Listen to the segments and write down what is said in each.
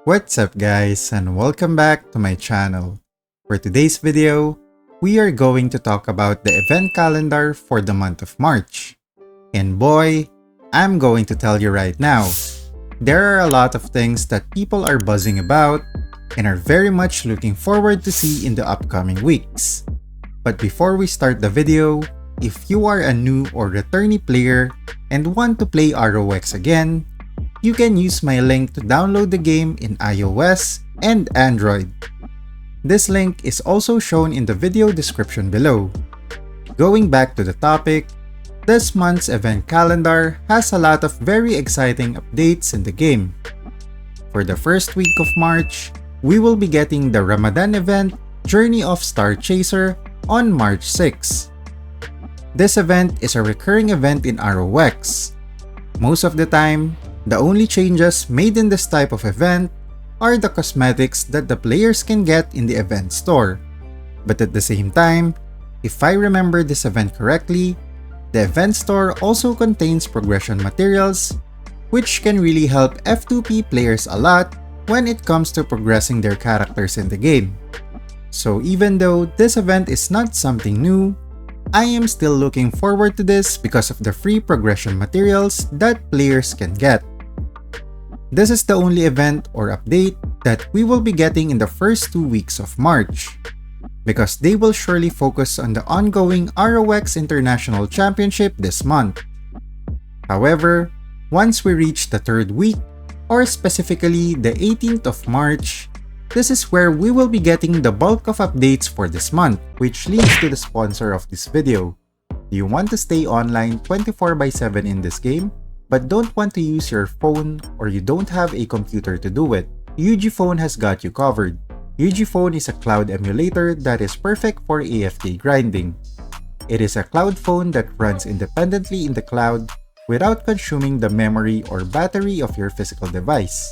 What's up guys, and welcome back to my channel. For today's video, we are going to talk about the event calendar for the month of March. And boy, I'm going to tell you right now, there are a lot of things that people are buzzing about and are very much looking forward to see in the upcoming weeks. But before we start the video, if you are a new or returnee player and want to play ROX again, you can use my link to download the game in iOS and Android. This link is also shown in the video description below. Going back to the topic, this month's event calendar has a lot of very exciting updates in the game. For the first week of March, we will be getting the Ramadan event Journey of Star Chaser on March 6. This event is a recurring event in ROX. Most of the time, the only changes made in this type of event are the cosmetics that the players can get in the event store. But at the same time, if I remember this event correctly, the event store also contains progression materials, which can really help F2P players a lot when it comes to progressing their characters in the game. So even though this event is not something new, I am still looking forward to this because of the free progression materials that players can get. This is the only event or update that we will be getting in the first 2 weeks of March, because they will surely focus on the ongoing ROX International Championship this month. However, once we reach the third week, or specifically the 18th of March, this is where we will be getting the bulk of updates for this month, which leads to the sponsor of this video. Do you want to stay online 24/7 in this game, but don't want to use your phone or you don't have a computer to do it? UgPhone has got you covered. UgPhone is a cloud emulator that is perfect for AFK grinding. It is a cloud phone that runs independently in the cloud without consuming the memory or battery of your physical device.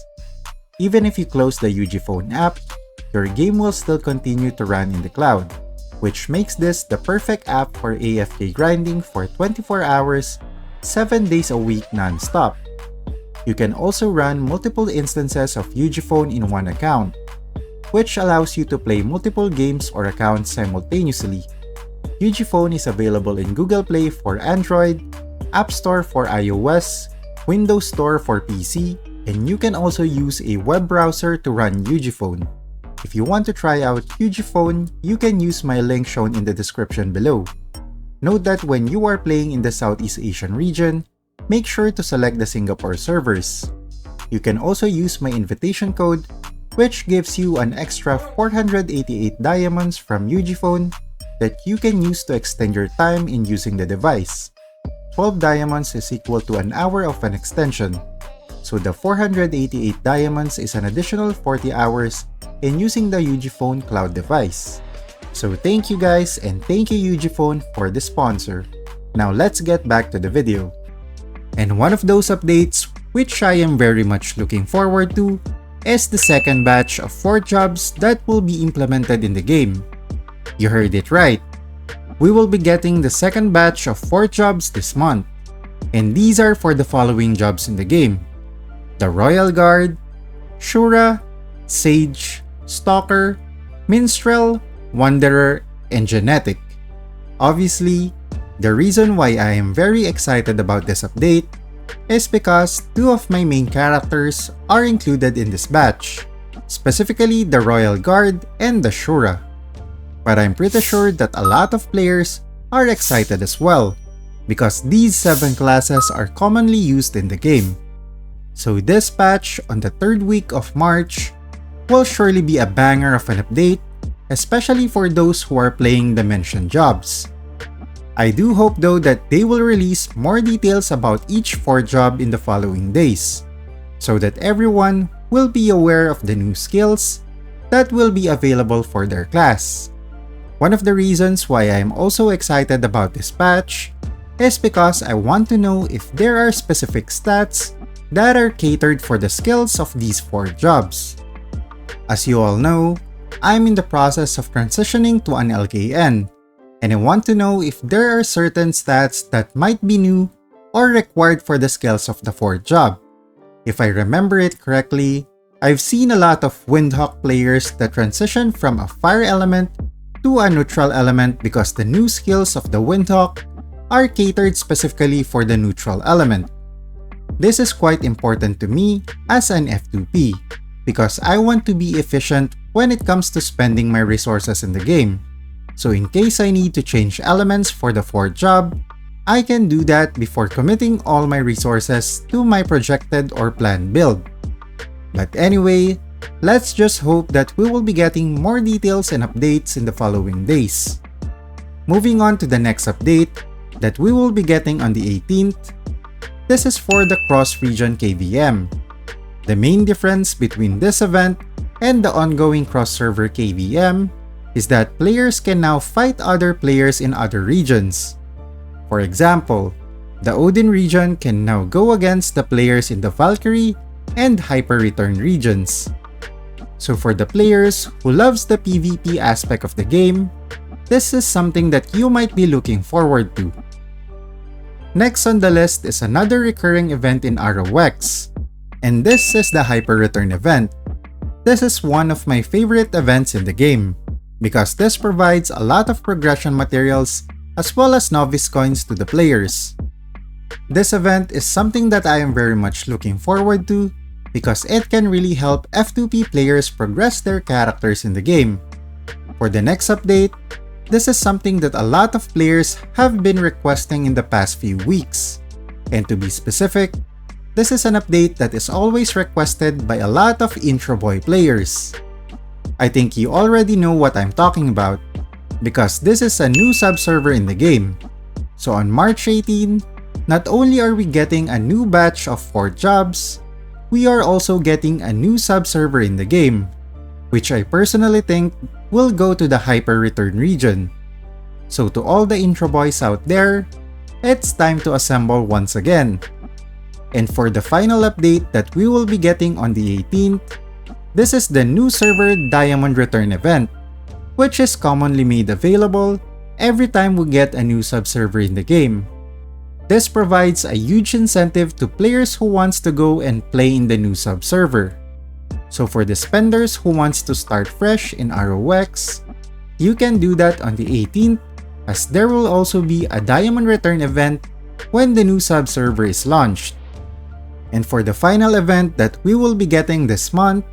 Even if you close the UgPhone app, your game will still continue to run in the cloud, which makes this the perfect app for AFK grinding for 24 hours, 7 days a week non-stop. You can also run multiple instances of UgPhone in one account, which allows you to play multiple games or accounts simultaneously. UgPhone is available in Google Play for Android, App Store for iOS, Windows Store for PC, and you can also use a web browser to run UgPhone. If you want to try out UgPhone, you can use my link shown in the description below. Note that when you are playing in the Southeast Asian region, make sure to select the Singapore servers. You can also use my invitation code, which gives you an extra 488 diamonds from UgPhone that you can use to extend your time in using the device. 12 diamonds is equal to an hour of an extension. So the 488 diamonds is an additional 40 hours in using the UgPhone cloud device. So thank you guys, and thank you UgPhone for the sponsor. Now let's get back to the video. And one of those updates, which I am very much looking forward to, is the second batch of 4 jobs that will be implemented in the game. You heard it right. We will be getting the second batch of 4 jobs this month. And these are for the following jobs in the game: the Royal Guard, Shura, Sage, Stalker, Minstrel, Wanderer, and Genetic. Obviously, the reason why I am very excited about this update is because 2 of my main characters are included in this batch, specifically the Royal Guard and the Shura. But I'm pretty sure that a lot of players are excited as well, because these 7 classes are commonly used in the game. So this patch on the third week of March will surely be a banger of an update, especially for those who are playing the mentioned jobs. I do hope though that they will release more details about each 4 job in the following days, so that everyone will be aware of the new skills that will be available for their class. One of the reasons why I am also excited about this patch is because I want to know if there are specific stats that are catered for the skills of these 4 jobs. As you all know, I'm in the process of transitioning to an LKN, and I want to know if there are certain stats that might be new or required for the skills of the 4th job. If I remember it correctly, I've seen a lot of Windhawk players that transition from a fire element to a neutral element because the new skills of the Windhawk are catered specifically for the neutral element. This is quite important to me as an F2P because I want to be efficient when it comes to spending my resources in the game. So in case I need to change elements for the fourth job, I can do that before committing all my resources to my projected or planned build. But anyway, let's just hope that we will be getting more details and updates in the following days. Moving on to the next update that we will be getting on the 18th, this is for the cross-region KVM. The main difference between this event and the ongoing cross-server KVM is that players can now fight other players in other regions. For example, the Odin region can now go against the players in the Valkyrie and Hyper Return regions. So for the players who loves the PvP aspect of the game, this is something that you might be looking forward to. Next on the list is another recurring event in ROX, and this is the Hyper Return event. This is one of my favorite events in the game, because this provides a lot of progression materials as well as novice coins to the players. This event is something that I am very much looking forward to because it can really help F2P players progress their characters in the game. For the next update, this is something that a lot of players have been requesting in the past few weeks. And to be specific, this is an update that is always requested by a lot of Intro Boy players. I think you already know what I'm talking about, because this is a new sub-server in the game. So on March 18, not only are we getting a new batch of 4 jobs, we are also getting a new sub-server in the game, which I personally think will go to the Hyper Return region. So to all the Intro Boys out there, it's time to assemble once again. And for the final update that we will be getting on the 18th, this is the new server Diamond Return event, which is commonly made available every time we get a new sub-server in the game. This provides a huge incentive to players who wants to go and play in the new sub-server. So for the spenders who wants to start fresh in ROX, you can do that on the 18th, as there will also be a Diamond Return event when the new sub-server is launched. And for the final event that we will be getting this month,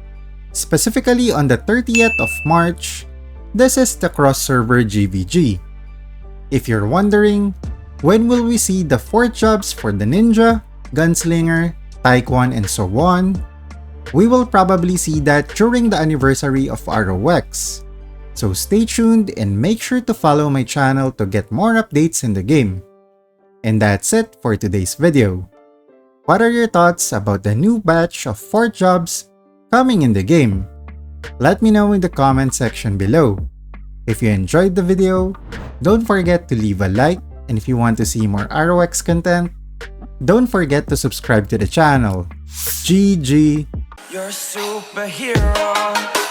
specifically on the 30th of March, this is the cross-server GVG. If you're wondering, when will we see the 4 jobs for the Ninja, Gunslinger, Taekwon, and so on? We will probably see that during the anniversary of ROX. So stay tuned and make sure to follow my channel to get more updates in the game. And that's it for today's video. What are your thoughts about the new batch of 4 jobs coming in the game? Let me know in the comment section below. If you enjoyed the video, don't forget to leave a like, and if you want to see more ROX content, don't forget to subscribe to the channel. GG! You're a superhero.